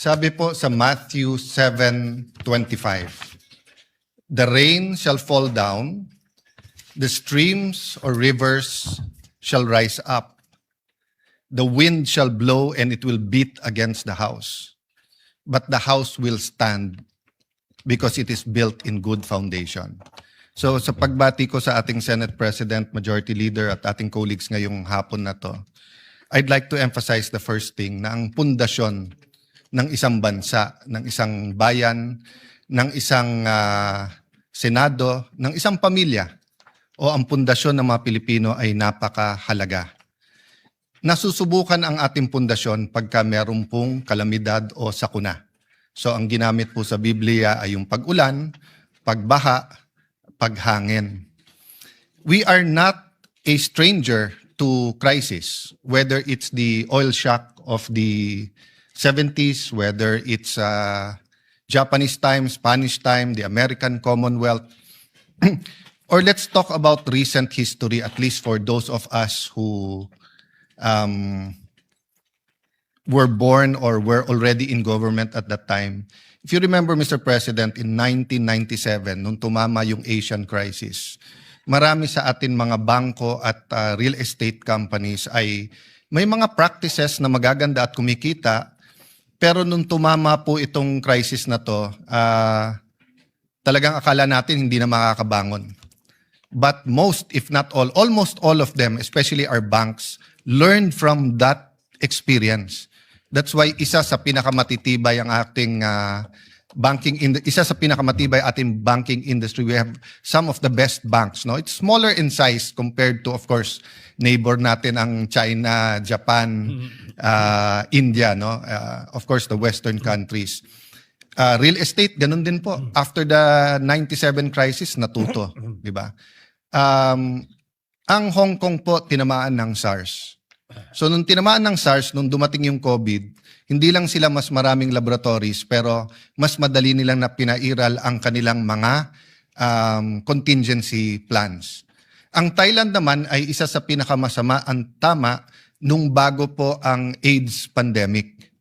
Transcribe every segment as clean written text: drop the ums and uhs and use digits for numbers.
Sabi po sa Matthew 7:25, the rain shall fall down, the streams or rivers shall rise up, the wind shall blow and it will beat against the house, but the house will stand because it is built in good foundation. So sa pagbati ko sa ating Senate President, Majority Leader at ating colleagues ngayong hapon na to, I'd like to emphasize the first thing na ang pundasyon ng isang bansa, ng isang bayan, ng isang senado, ng isang pamilya o ang pundasyon ng mga Pilipino ay napakahalaga. Nasusubukan ang ating pundasyon pagka meron pong kalamidad o sakuna. So ang ginamit po sa Biblia ay yung pag-ulan, pagbaha, paghangin. We are not a stranger to crisis, whether it's the oil shock of the 70s, whether it's Japanese time, Spanish time, the American Commonwealth, or let's talk about recent history, at least for those of us who were born or were already in government at that time. If you remember, Mr. President, in 1997, nung tumama yung Asian crisis, marami sa atin mga bangko at real estate companies ay may mga practices na magaganda at kumikita, pero nung tumama po itong crisis na to, talagang akala natin hindi na makakabangon. But most, if not all, almost all of them, especially our banks, learned from that experience. That's why isa sa pinakamatitibay ang ating ating banking industry. We have some of the best banks. No, it's smaller in size compared to, of course, neighbor natin ang China, Japan, India. No, of course, the Western countries. Real estate, ganun din po. After the 97 crisis, natuto, di ba? Ang Hong Kong po tinamaan ng SARS. So nung tinamaan ng SARS, nung dumating yung COVID, hindi lang sila mas maraming laboratories, pero mas madali nilang na pinairal ang kanilang mga contingency plans. Ang Thailand naman ay isa sa pinakamasama ang tama nung bago po ang AIDS pandemic.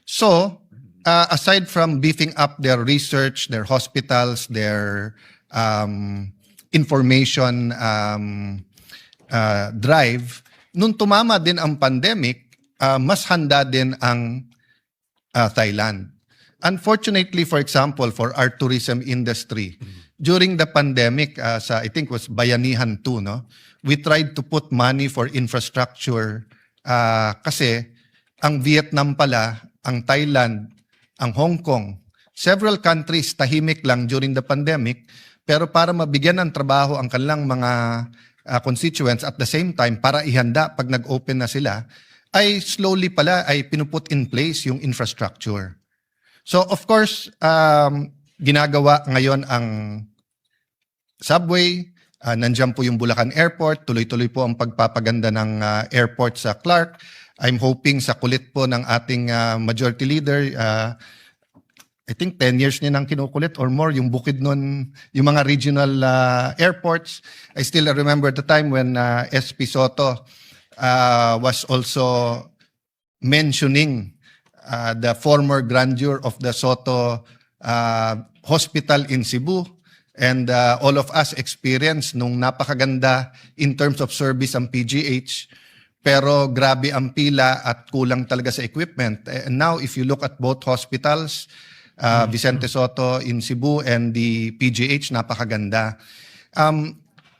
So, aside from beefing up their research, their hospitals, their information drive, nung tumama din ang pandemic, mas handa din ang Thailand. Unfortunately, for example, for our tourism industry, during the pandemic, I think was Bayanihan 2, no? We tried to put money for infrastructure kasi ang Vietnam pala, ang Thailand, ang Hong Kong, several countries tahimik lang during the pandemic, pero para mabigyan ng trabaho ang kanilang mga constituents at the same time para ihanda pag nag-open na sila, ay slowly pala ay pinuput in place yung infrastructure. So of course, ginagawa ngayon ang subway, nandiyan po yung Bulacan Airport, tuloy-tuloy po ang pagpapaganda ng airport sa Clark. I'm hoping sa kulit po ng ating majority leader, I think 10 years niya nang kinukulit or more, yung bukid nun, yung mga regional airports. I still remember the time when SP Soto was also mentioning the former grandeur of the Soto Hospital in Cebu. And all of us experienced nung napakaganda in terms of service ang PGH. Pero grabe ang pila at kulang talaga sa equipment. And now if you look at both hospitals, Vicente Soto in Cebu and the PGH, napakaganda.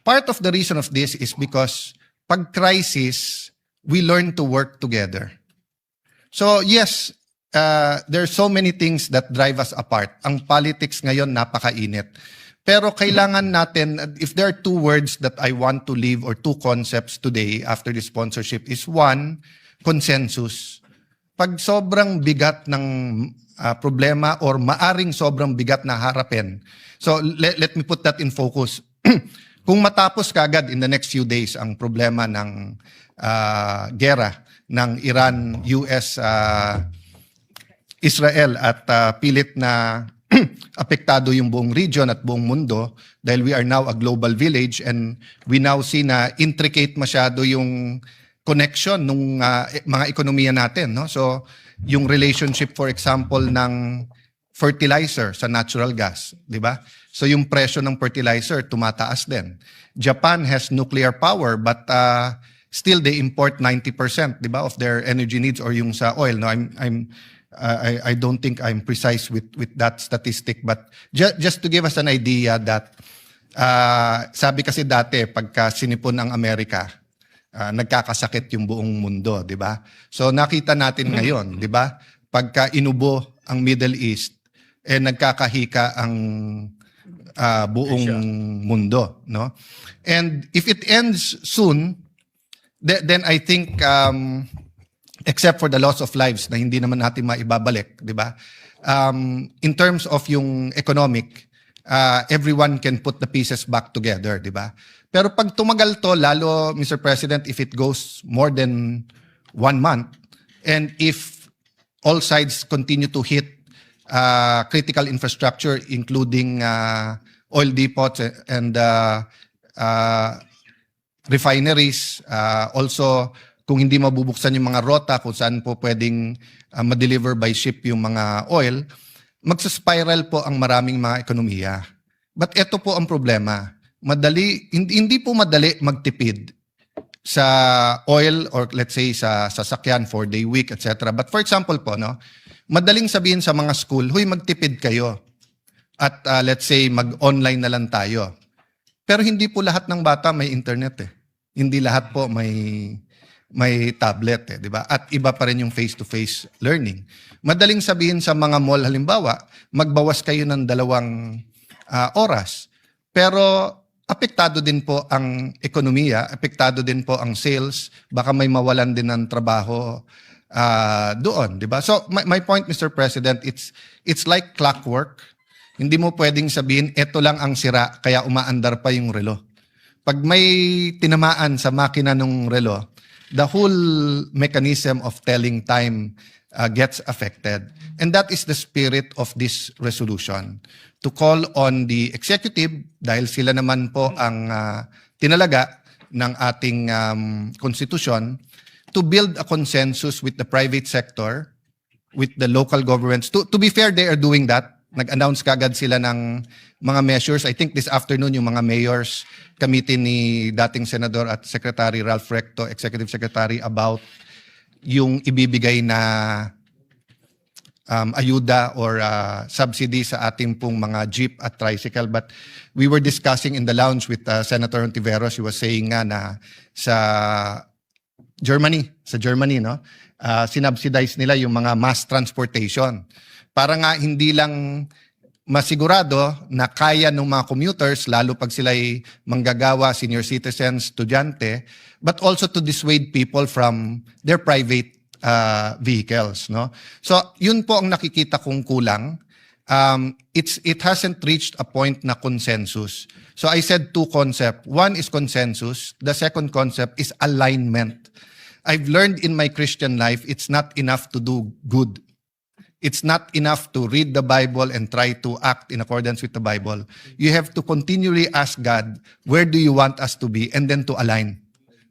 Part of the reason of this is because pag crisis, we learn to work together. So yes, there are so many things that drive us apart. Ang politics ngayon napakainit. Pero kailangan natin, if there are two words that I want to leave or two concepts today after the sponsorship is one, consensus. Pag sobrang bigat ng problema or maaring sobrang bigat na harapin. So let me put that in focus. Kung matapos kagad in the next few days ang problema ng gera ng Iran, US, Israel at pilit na apektado yung buong region at buong mundo dahil we are now a global village and we now see na intricate masyado yung connection ng mga ekonomiya natin. No? So yung relationship, for example, ng fertilizer sa natural gas, di ba? So yung presyo ng fertilizer tumataas din. Japan has nuclear power but still they import 90%, di ba, of their energy needs or yung sa oil. No, I don't think I'm precise with that statistic, but just to give us an idea that sabi kasi dati pagka sinipon ang Amerika, nagkakasakit yung buong mundo, di ba? So nakita natin ngayon, di ba? Pagka inubo ang Middle East, nagkakahika ang buong mundo, no? And if it ends soon, then I think except for the loss of lives na hindi naman natin maibabalik, di ba? In terms of yung economic, everyone can put the pieces back together, di ba? Pero pag tumagal to, lalo, Mr. President, if it goes more than 1 month, and if all sides continue to hit critical infrastructure, including oil depots and refineries, also kung hindi mabubuksan yung mga rota kung saan po pwedeng ma-deliver by ship yung mga oil, magsaspiral po ang maraming mga ekonomiya. But ito po ang problema. Hindi po madali magtipid sa oil or let's say sa sasakyan, 4-day week, etc. But for example po, no, madaling sabihin sa mga school, huy, magtipid kayo at let's say mag-online na lang tayo. Pero hindi po lahat ng bata may internet eh. Hindi lahat po may tablet, di ba? At iba pa rin yung face-to-face learning. Madaling sabihin sa mga mall, halimbawa, magbawas kayo ng 2 oras. Pero apektado din po ang ekonomiya, apektado din po ang sales, baka may mawalan din ng trabaho doon, di ba? So my point, Mr. President, it's like clockwork. Hindi mo pwedeng sabihin, eto lang ang sira, kaya umaandar pa yung relo. Pag may tinamaan sa makina ng relo, the whole mechanism of telling time gets affected. And that is the spirit of this resolution. To call on the executive, dahil sila naman po ang tinalaga ng ating konstitusyon, to build a consensus with the private sector, with the local governments. To be fair, they are doing that. Nag-announce kagad sila ng mga measures. I think this afternoon yung mga mayors committee ni dating Senador at Secretary Ralph Recto, Executive Secretary, about yung ibibigay na ayuda or subsidy sa ating pong mga jeep at tricycle. But we were discussing in the lounge with Senator Hontiveros. He was saying nga na sa Germany, no, sinubsidize nila yung mga mass transportation. Para nga hindi lang masigurado na kaya ng mga commuters, lalo pag sila'y manggagawa, senior citizens, estudyante, but also to dissuade people from their private vehicles. No? So yun po ang nakikita kong kulang. It hasn't reached a point na consensus. So I said 2 concepts. One is consensus. The second concept is alignment. I've learned in my Christian life, it's not enough to do good. It's not enough to read the Bible and try to act in accordance with the Bible. You have to continually ask God, where do you want us to be? And then to align.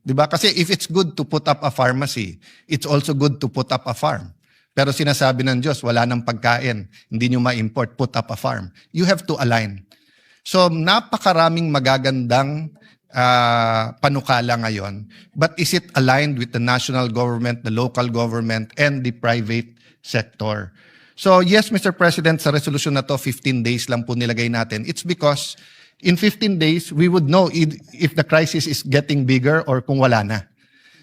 Diba? Kasi if it's good to put up a pharmacy, it's also good to put up a farm. Pero sinasabi ng Diyos, wala nang pagkain, hindi nyo ma-import, put up a farm. You have to align. So napakaraming magagandang panukala ngayon. But is it aligned with the national government, the local government, and the private sector? So yes, Mr. President, sa resolution na to, 15 days lang po nilagay natin. It's because in 15 days, we would know if the crisis is getting bigger or kung wala na.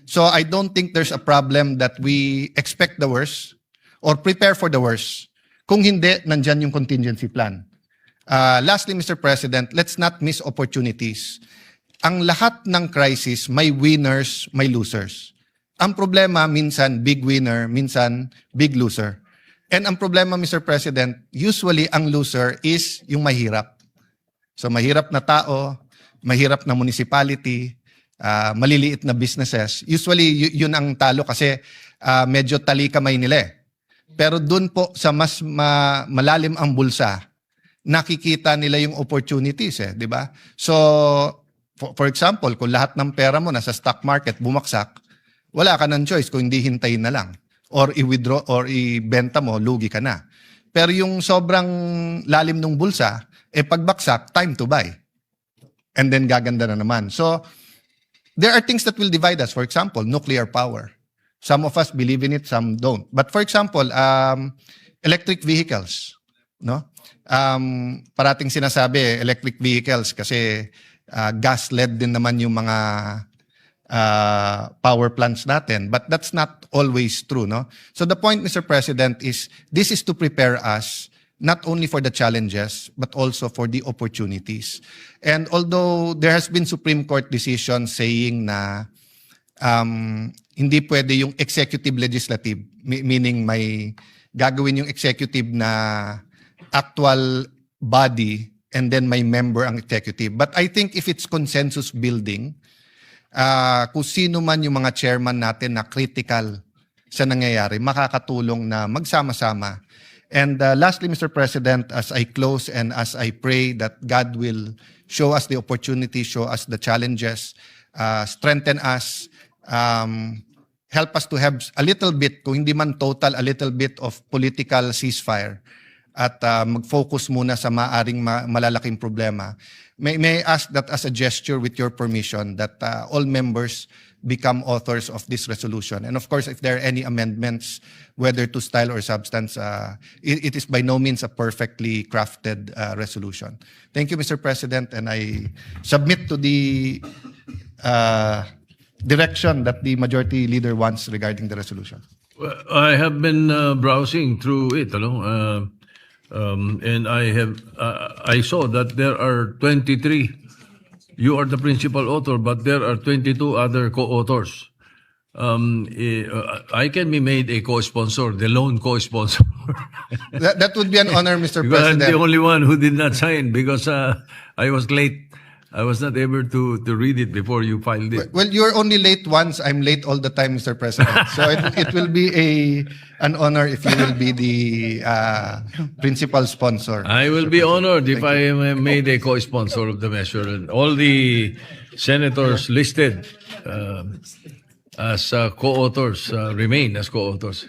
So I don't think there's a problem that we expect the worst or prepare for the worst. Kung hindi, nandyan yung contingency plan. Lastly, Mr. President, let's not miss opportunities. Ang lahat ng crisis, may winners, may losers. Ang problema, minsan big winner, minsan big loser. And ang problema, Mr. President, usually ang loser is yung mahirap. So mahirap na tao, mahirap na municipality, maliliit na businesses. Usually yun ang talo kasi medyo tali kamay nila eh. Pero dun po sa mas malalim ang bulsa, nakikita nila yung opportunities eh, di ba? So for example, kung lahat ng pera mo nasa stock market bumagsak, wala ka ng choice kung hindi hintayin na lang. or i-withdraw or ibenta mo, lugi ka na. Pero yung sobrang lalim ng bulsa, pagbaksak, time to buy. And then gaganda na naman. So, there are things that will divide us. For example, nuclear power. Some of us believe in it, some don't. But for example, electric vehicles, no? Parating sinasabi electric vehicles kasi gas-led din naman yung mga power plants natin. But that's not always true, no? So the point, Mr. President, is this is to prepare us not only for the challenges, but also for the opportunities. And although there has been Supreme Court decision saying na hindi pwede yung executive legislative, meaning may gagawin yung executive na actual body and then may member ang executive. But I think if it's consensus building, kung sino man yung mga chairman natin na critical sa nangyayari, makakatulong na magsama-sama. And lastly, Mr. President, as I close and as I pray that God will show us the opportunity, show us the challenges, strengthen us, help us to have a little bit, kung hindi man total, a little bit of political ceasefire at mag-focus muna sa maaring malalaking problema. May I ask that as a gesture with your permission that all members become authors of this resolution. And of course, if there are any amendments, whether to style or substance, it is by no means a perfectly crafted resolution. Thank you, Mr. President, and I submit to the direction that the majority leader wants regarding the resolution. Well, I have been browsing through it, and I saw that there are 23. You are the principal author, but there are 22 other co-authors. I can be made a co-sponsor, the lone co-sponsor. That would be an honor, Mr. Because I'm President. the only one who did not sign because I was late. I was not able to read it before you filed it. Well, you're only late once. I'm late all the time, Mr. President. So it will be an honor if you will be the principal sponsor. I will be honored if I am made a co-sponsor of the measure. And all the senators listed as co-authors remain as co-authors.